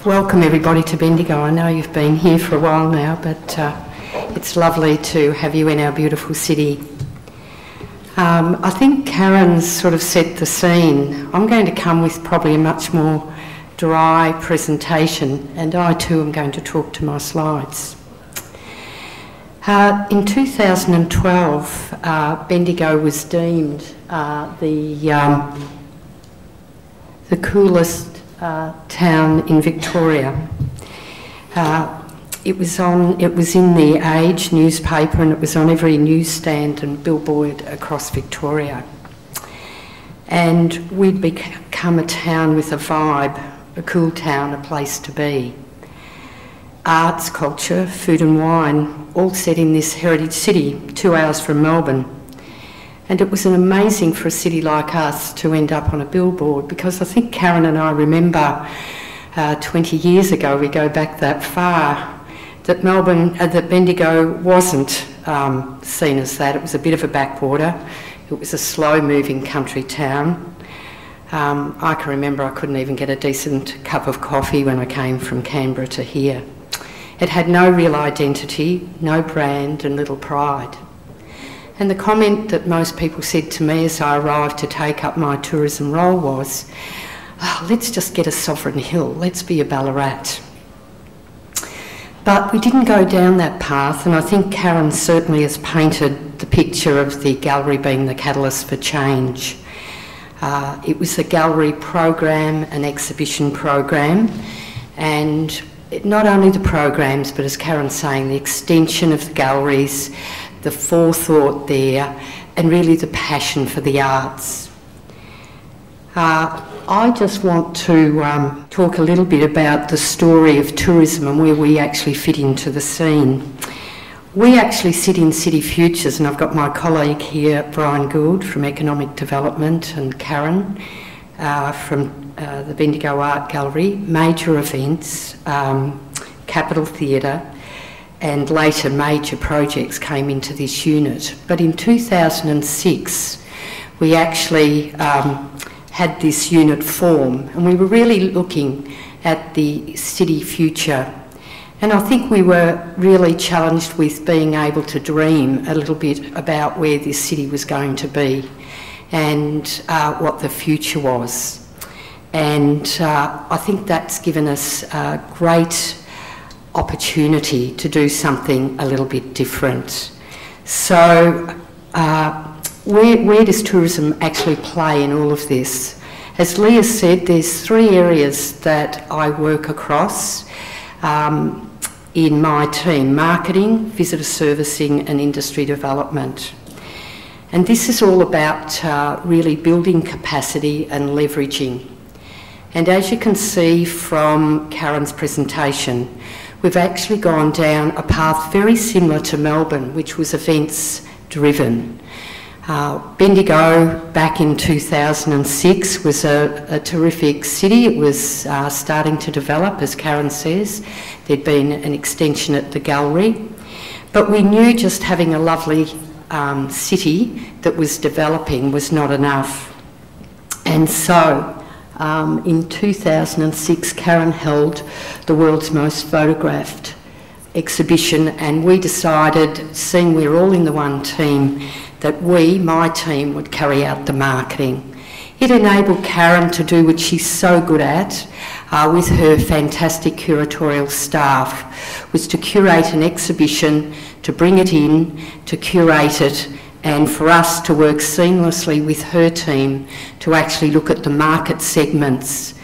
Welcome everybody to Bendigo. I know you've been here for a while now, but it's lovely to have you in our beautiful city. I think Karen's sort of set the scene. I'm going to come with probably a much more dry presentation, and I too am going to talk to my slides. In 2012, Bendigo was deemed the coolest town in Victoria. It was in the Age newspaper, and it was on every newsstand and billboard across Victoria. And we'd become a town with a vibe, a cool town, a place to be. Arts, culture, food and wine, all set in this heritage city, 2 hours from Melbourne. And it was amazing for a city like us to end up on a billboard, because I think Karen and I remember 20 years ago, we go back that far, that Bendigo wasn't seen as that. It was a bit of a backwater. It was a slow-moving country town. I can remember I couldn't even get a decent cup of coffee when I came from Canberra to here. It had no real identity, no brand and little pride. And the comment that most people said to me as I arrived to take up my tourism role was, oh, let's just get a Sovereign Hill, let's be a Ballarat. But we didn't go down that path, and I think Karen certainly has painted the picture of the gallery being the catalyst for change. It was a gallery program, an exhibition program, and not only the programs, but as Karen's saying, the extension of the galleries, the forethought there, and really the passion for the arts. I just want to talk a little bit about the story of tourism and where we actually fit into the scene. We actually sit in City Futures, and I've got my colleague here, Brian Gould from Economic Development, and Karen from the Bendigo Art Gallery, major events, Capitol Theatre, and later major projects came into this unit. But in 2006, we actually had this unit form, and we were really looking at the city future. And I think we were really challenged with being able to dream a little bit about where this city was going to be and what the future was. And I think that's given us a great opportunity to do something a little bit different. So where does tourism actually play in all of this? As Leah said, there's 3 areas that I work across in my team: marketing, visitor servicing and industry development. And this is all about really building capacity and leveraging. And as you can see from Karen's presentation, we've actually gone down a path very similar to Melbourne, which was events driven. Bendigo back in 2006 was a terrific city. It was starting to develop, as Karen says. There'd been an extension at the gallery. But we knew just having a lovely city that was developing was not enough. And so in 2006, Karen held the world's most photographed exhibition, and we decided, seeing we're all in the one team, that my team, would carry out the marketing. It enabled Karen to do what she's so good at with her fantastic curatorial staff, was to curate an exhibition, to bring it in, to curate it, and for us to work seamlessly with her team to actually look at the market segments.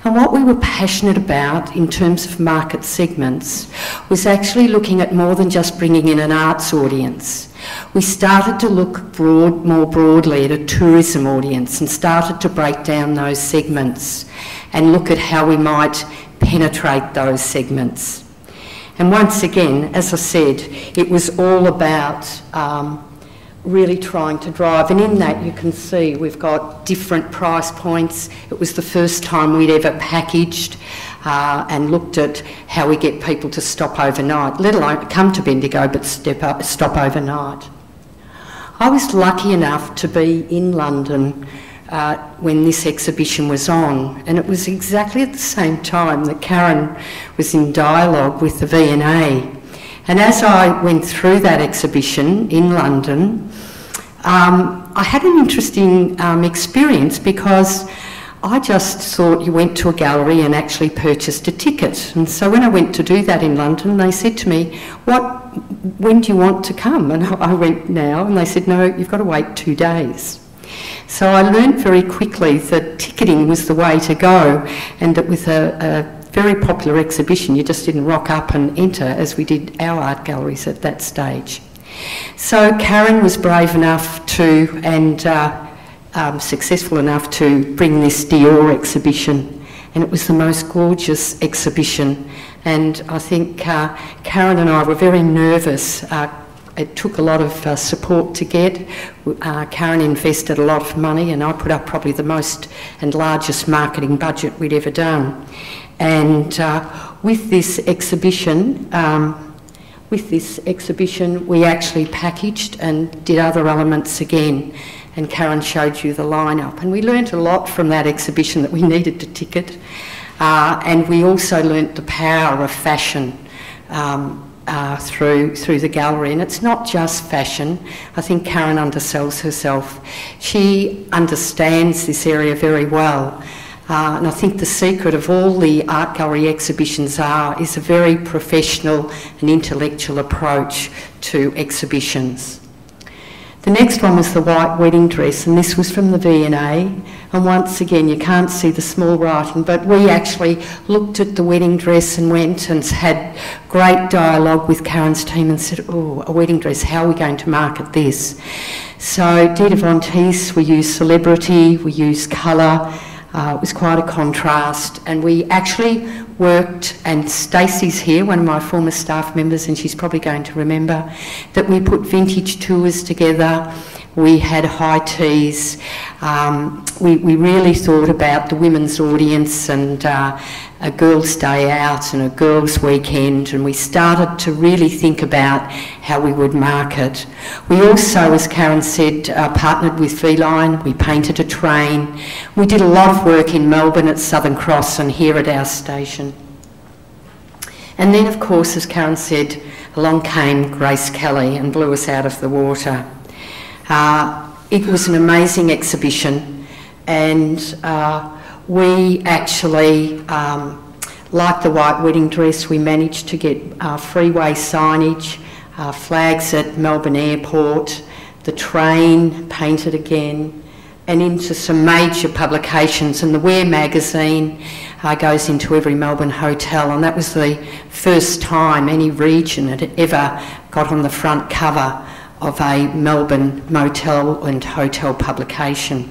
And what we were passionate about in terms of market segments was actually looking at more than just bringing in an arts audience. We started to look more broadly at a tourism audience and started to break down those segments and look at how we might penetrate those segments. And once again, as I said, it was all about really trying to drive, and in that you can see we've got different price points. It was the first time we'd ever packaged and looked at how we get people to stop overnight, let alone come to Bendigo but stop overnight. I was lucky enough to be in London when this exhibition was on, and it was exactly at the same time that Kathryn was in dialogue with the V&A. And as I went through that exhibition in London, I had an interesting experience, because I just thought you went to a gallery and actually purchased a ticket. And so when I went to do that in London, they said to me, when do you want to come? And I went, now. And they said, no, you've got to wait 2 days. So I learned very quickly that ticketing was the way to go, and that with a very popular exhibition, you just didn't rock up and enter, as we did our art galleries at that stage. So Kathryn was brave enough to, and successful enough to, bring this Dior exhibition, and it was the most gorgeous exhibition. And I think Kathryn and I were very nervous. It took a lot of support to get. Kathryn invested a lot of money, and I put up probably the most and largest marketing budget we'd ever done. And with this exhibition, we actually packaged and did other elements again. And Kathryn showed you the lineup. And we learnt a lot from that exhibition, that we needed to ticket. And we also learnt the power of fashion through the gallery. And it's not just fashion. I think Kathryn undersells herself. She understands this area very well. And I think the secret of all the art gallery exhibitions is a very professional and intellectual approach to exhibitions. The next one was the white wedding dress, and this was from the V&A. And once again, you can't see the small writing, but we actually looked at the wedding dress and went and had great dialogue with Kathryn's team and said, oh, a wedding dress, how are we going to market this? So Dita Von Teese, we used celebrity, we used colour. It was quite a contrast, and we actually worked, and Stacey's here, one of my former staff members, and she's probably going to remember, that we put vintage tours together. We had high teas. We really thought about the women's audience, and a girls' day out and a girls' weekend, and we started to really think about how we would market. We also, as Kathryn said, partnered with Feline. We painted a train. We did a lot of work in Melbourne at Southern Cross and here at our station. And then, of course, as Kathryn said, along came Grace Kelly and blew us out of the water. It was an amazing exhibition, and we actually, like the white wedding dress, we managed to get freeway signage, flags at Melbourne Airport, the train painted again, and into some major publications. And the Wear magazine goes into every Melbourne hotel, and that was the first time any region had ever got on the front cover of a Melbourne motel and hotel publication.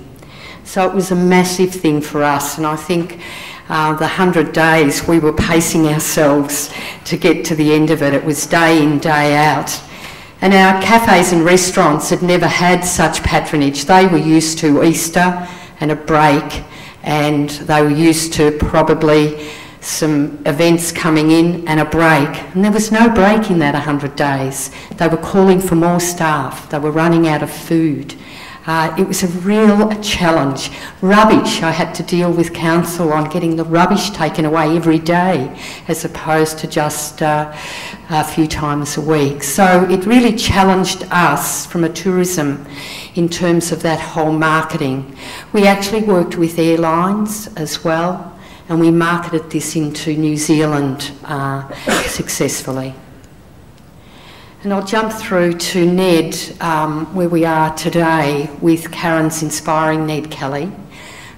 So it was a massive thing for us, and I think the 100 days we were pacing ourselves to get to the end of it. It was day in, day out. And our cafes and restaurants had never had such patronage. They were used to Easter and a break, and they were used to probably some events coming in and a break. And there was no break in that 100 days. They were calling for more staff. They were running out of food. It was a real challenge. Rubbish, I had to deal with council on getting the rubbish taken away every day, as opposed to just a few times a week. So it really challenged us from a tourism in terms of that whole marketing. We actually worked with airlines as well, and we marketed this into New Zealand successfully. And I'll jump through to Ned, where we are today with Kathryn's inspiring Ned Kelly.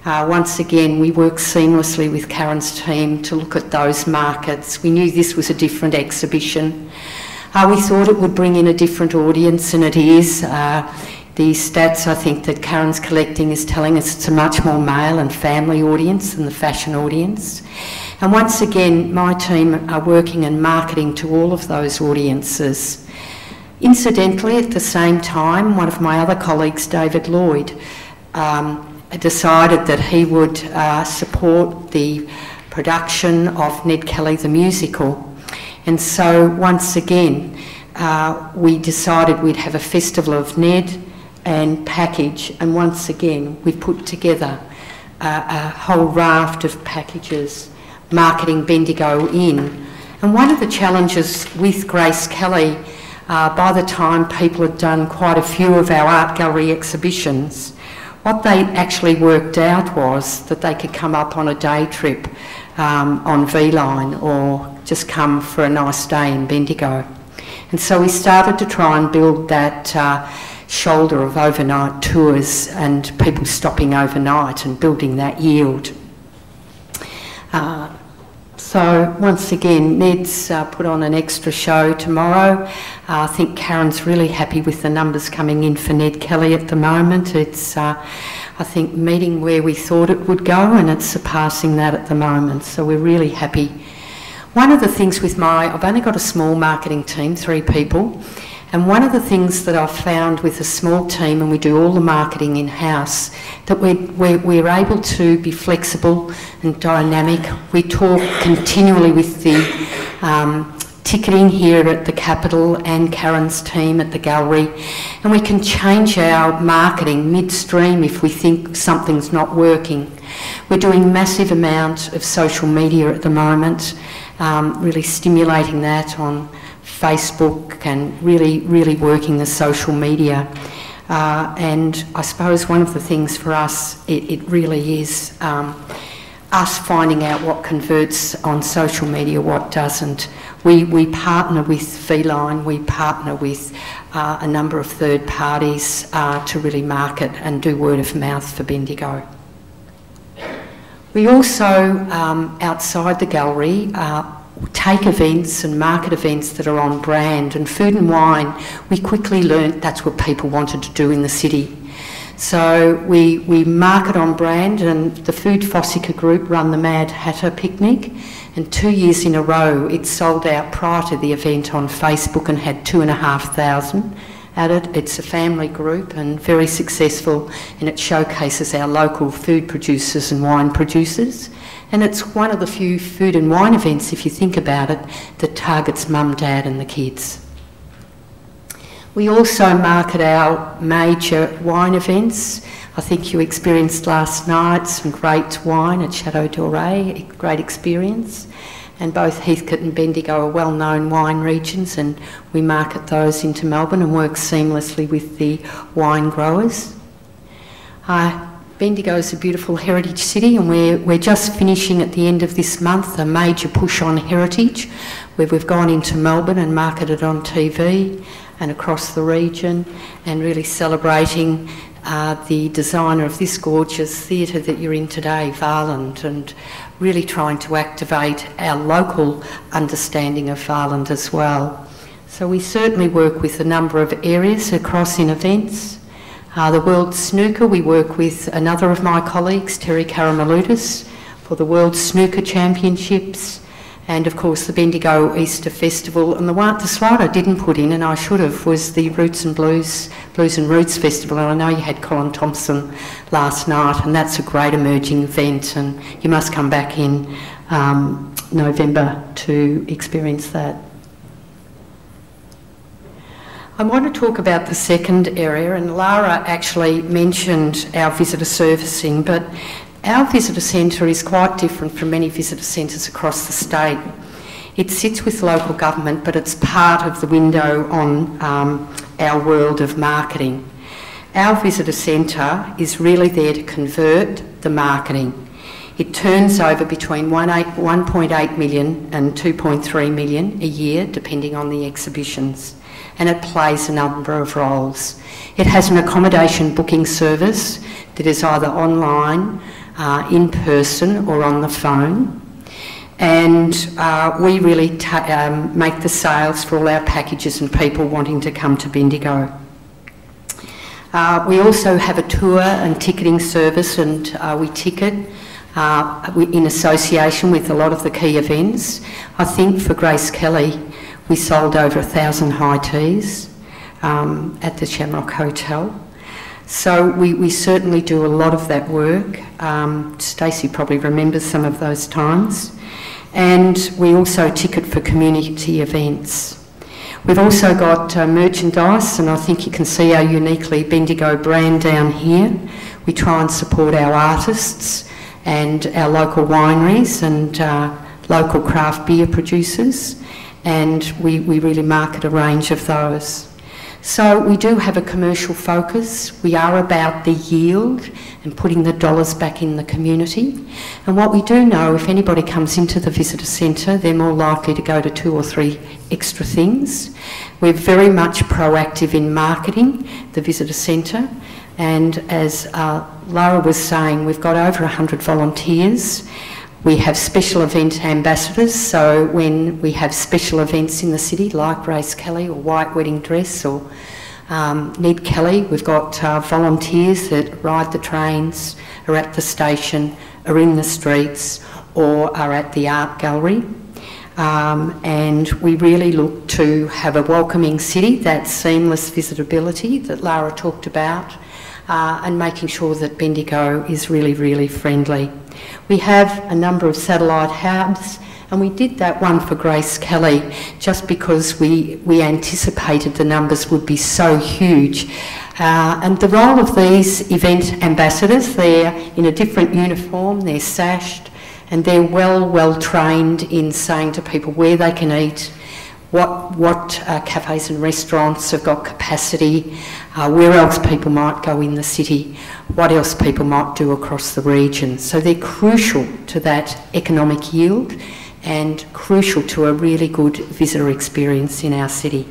Once again, we worked seamlessly with Kathryn's team to look at those markets. We knew this was a different exhibition. We thought it would bring in a different audience, and it is. The stats, I think, that Kathryn's collecting is telling us it's a much more male and family audience than the fashion audience. And once again, my team are working and marketing to all of those audiences. Incidentally, at the same time, one of my other colleagues, David Lloyd, decided that he would support the production of Ned Kelly the musical. And so once again, we decided we'd have a festival of Ned, and package, and once again we've put together a whole raft of packages marketing Bendigo in. And one of the challenges with Grace Kelly, by the time people had done quite a few of our art gallery exhibitions, what they actually worked out was that they could come up on a day trip on V-Line or just come for a nice day in Bendigo. And so we started to try and build that shoulder of overnight tours and people stopping overnight and building that yield. So once again, Ned's put on an extra show tomorrow. I think Karen's really happy with the numbers coming in for Ned Kelly at the moment. It's, I think, meeting where we thought it would go, and it's surpassing that at the moment. So we're really happy. One of the things with I've only got a small marketing team, 3 people, and one of the things that I've found with a small team, and we do all the marketing in-house, that we're able to be flexible and dynamic. We talk continually with the ticketing here at the Capitol and Karen's team at the gallery, and we can change our marketing midstream if we think something's not working. We're doing massive amount of social media at the moment, really stimulating that on Facebook and really working the social media. And I suppose one of the things for us, it really is us finding out what converts on social media, what doesn't. We partner with V-Line, we partner with a number of third parties to really market and do word of mouth for Bendigo. We also, outside the gallery, take events and market events that are on brand, and food and wine, we quickly learnt that's what people wanted to do in the city. So we market on brand, and the Food Fossica group run the Mad Hatter picnic, and 2 years in a row it sold out prior to the event on Facebook and had 2,500 at it. It's a family group and very successful, and it showcases our local food producers and wine producers. And it's one of the few food and wine events, if you think about it, that targets mum, dad and the kids. We also market our major wine events. I think you experienced last night some great wine at Chateau Doré, a great experience. And both Heathcote and Bendigo are well-known wine regions, and we market those into Melbourne and work seamlessly with the wine growers. Bendigo is a beautiful heritage city, and we're just finishing at the end of this month a major push on heritage, where we've gone into Melbourne and marketed on TV and across the region, and really celebrating the designer of this gorgeous theatre that you're in today, Varland, and really trying to activate our local understanding of Varland as well. So we certainly work with a number of areas across in events. The World Snooker, we work with another of my colleagues, Terry Karamaloutis, for the World Snooker Championships, and of course the Bendigo Easter Festival. And the slide I didn't put in, and I should have, was the Roots and Blues and Roots Festival. And I know you had Colin Thompson last night, and that's a great emerging event, and you must come back in November to experience that. I want to talk about the second area, and Lara actually mentioned our visitor servicing, but our visitor centre is quite different from many visitor centres across the state. It sits with local government, but it's part of the window on our world of marketing. Our visitor centre is really there to convert the marketing. It turns over between 1.8 million and 2.3 million a year, depending on the exhibitions, and it plays a number of roles. It has an accommodation booking service that is either online, in person or on the phone, and we really make the sales for all our packages and people wanting to come to Bendigo. We also have a tour and ticketing service, and we ticket in association with a lot of the key events. I think for Grace Kelly we sold over 1,000 high teas at the Shamrock Hotel. So we certainly do a lot of that work. Stacey probably remembers some of those times. And we also ticket for community events. We've also got merchandise, and I think you can see our uniquely Bendigo brand down here. We try and support our artists and our local wineries and local craft beer producers, and we really market a range of those. So we do have a commercial focus. We are about the yield and putting the dollars back in the community. And what we do know, if anybody comes into the visitor centre, they're more likely to go to 2 or 3 extra things. We're very much proactive in marketing the visitor centre. And as Lara was saying, we've got over 100 volunteers. We have special event ambassadors, so when we have special events in the city, like Grace Kelly or White Wedding Dress or Ned Kelly, we've got volunteers that ride the trains, are at the station, are in the streets, or are at the art gallery. And we really look to have a welcoming city, that seamless visitability that Lara talked about, and making sure that Bendigo is really, really friendly. We have a number of satellite hubs, and we did that one for Grace Kelly just because we anticipated the numbers would be so huge. And the role of these event ambassadors, they're in a different uniform, they're sashed, and they're well trained in saying to people where they can eat, what cafes and restaurants have got capacity, where else people might go in the city, what else people might do across the region. So they're crucial to that economic yield and crucial to a really good visitor experience in our city.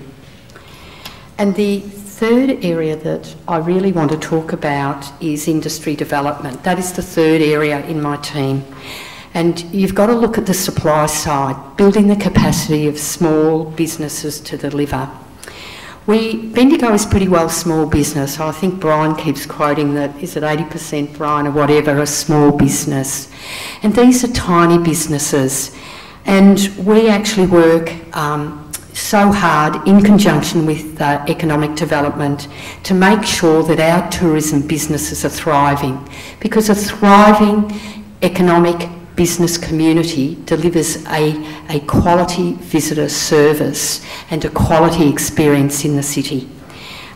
And the third area that I really want to talk about is industry development. That is the third area in my team. And you've got to look at the supply side, building the capacity of small businesses to deliver. Bendigo is pretty well small business. I think Brian keeps quoting that, is it 80%, Brian, or whatever, a small business. And these are tiny businesses. And we actually work so hard in conjunction with economic development to make sure that our tourism businesses are thriving, because a thriving economic business community delivers a quality visitor service and a quality experience in the city.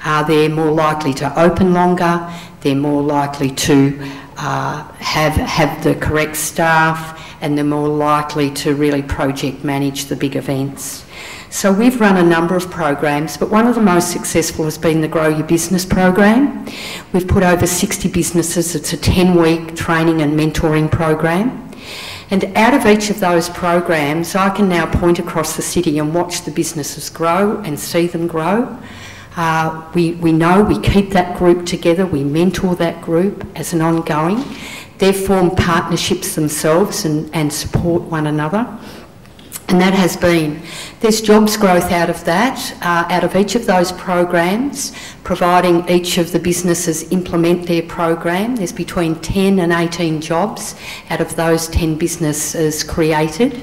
They're more likely to open longer, they're more likely to have the correct staff, and they're more likely to really project manage the big events. So we've run a number of programs, but one of the most successful has been the Grow Your Business program. We've put over 60 businesses. It's a 10-week training and mentoring program. And out of each of those programs, I can now point across the city and watch the businesses grow and see them grow. We know we keep that group together, we mentor that group as an ongoing. They've formed partnerships themselves and support one another. And that has been, there's jobs growth out of that, out of each of those programs, providing each of the businesses implement their program. There's between 10 and 18 jobs out of those 10 businesses created.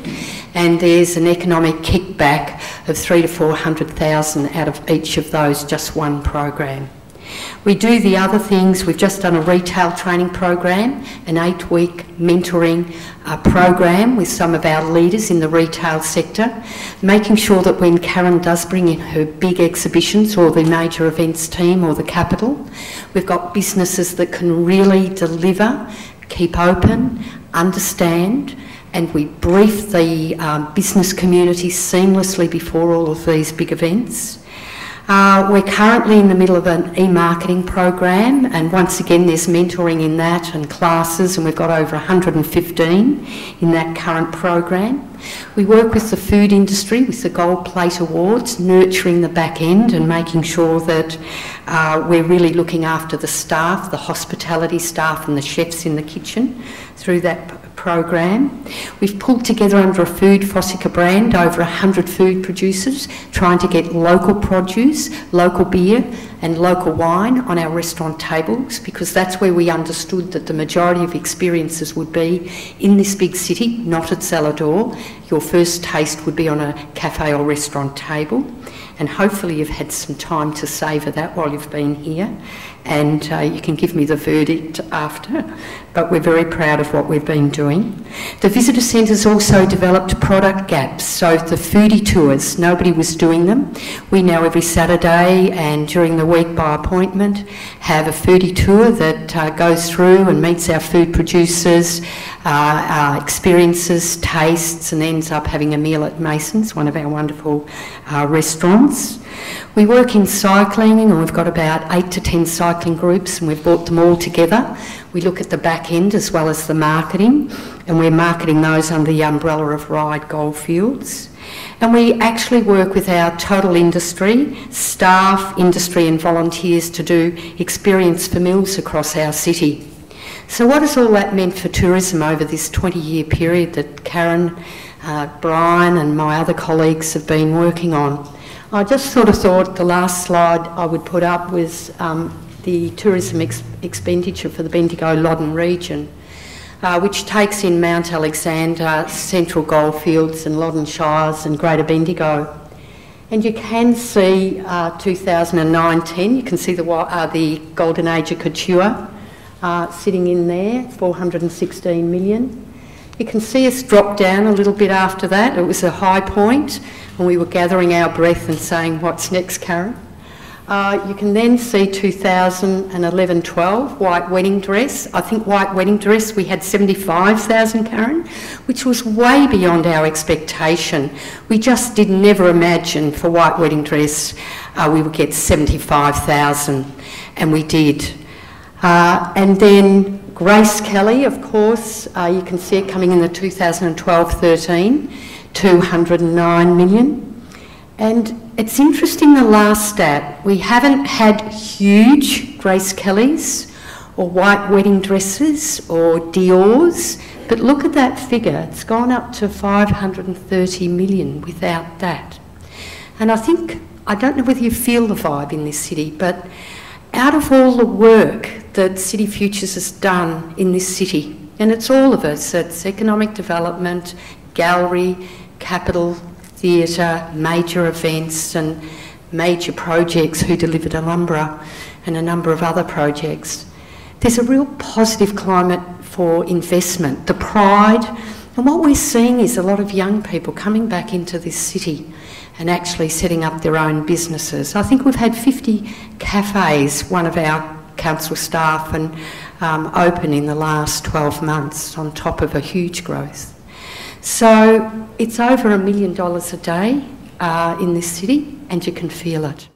And there's an economic kickback of 300,000 to 400,000 out of each of those, just one program. We do the other things. We've just done a retail training program, an 8-week mentoring program with some of our leaders in the retail sector, making sure that when Karen does bring in her big exhibitions or the major events team or the capital, we've got businesses that can really deliver, keep open, understand, and we brief the business community seamlessly before all of these big events. We're currently in the middle of an e-marketing program, and once again there's mentoring in that and classes, and we've got over 115 in that current program. We work with the food industry with the Gold Plate Awards, nurturing the back end and making sure that we're really looking after the staff, the hospitality staff and the chefs in the kitchen through that program. We've pulled together under a Food Fossica brand over 100 food producers, trying to get local produce, local beer and local wine on our restaurant tables, because that's where we understood that the majority of experiences would be in this big city, not at Salador. Your first taste would be on a cafe or restaurant table. and hopefully you've had some time to savour that while you've been here, and you can give me the verdict after, but we're very proud of what we've been doing. The visitor centre's also developed product gaps, so the foodie tours, nobody was doing them. We now every Saturday and during the week by appointment have a foodie tour that goes through and meets our food producers, experiences, tastes, and ends up having a meal at Mason's, one of our wonderful restaurants. We work in cycling, and we've got about 8 to 10 cycling groups, and we've brought them all together. We look at the back end as well as the marketing, and we're marketing those under the umbrella of Ride Goldfields. And we actually work with our total industry, staff, industry and volunteers to do experience for meals across our city. So what has all that meant for tourism over this 20-year period that Karen, Brian and my other colleagues have been working on? I just sort of thought the last slide I would put up was the tourism expenditure for the Bendigo-Loddon region, which takes in Mount Alexander, Central Goldfields and Loddon Shires and Greater Bendigo. And you can see 2009-10, you can see the Golden Age of Couture sitting in there, 416 million. You can see us drop down a little bit after that. It was a high point, and we were gathering our breath and saying, what's next, Karen? You can then see 2011-12, white wedding dress. I think white wedding dress, we had 75,000, Karen, which was way beyond our expectation. We just did never imagine for white wedding dress we would get 75,000, and we did. And then Grace Kelly, of course, you can see it coming in the 2012-13, 209 million. And it's interesting, the last stat, we haven't had huge Grace Kellys or white wedding dresses or Dior's, but look at that figure, it's gone up to 530 million without that. And I think, I don't know whether you feel the vibe in this city, but out of all the work that City Futures has done in this city, and it's all of us, it's economic development, gallery, capital, theatre, major events and major projects who delivered Alhambra and a number of other projects. There's a real positive climate for investment, the pride, and what we're seeing is a lot of young people coming back into this city and actually setting up their own businesses. I think we've had 50 cafes, one of our council staff, and open in the last 12 months on top of a huge growth. So it's over $1 million a day in this city, and you can feel it.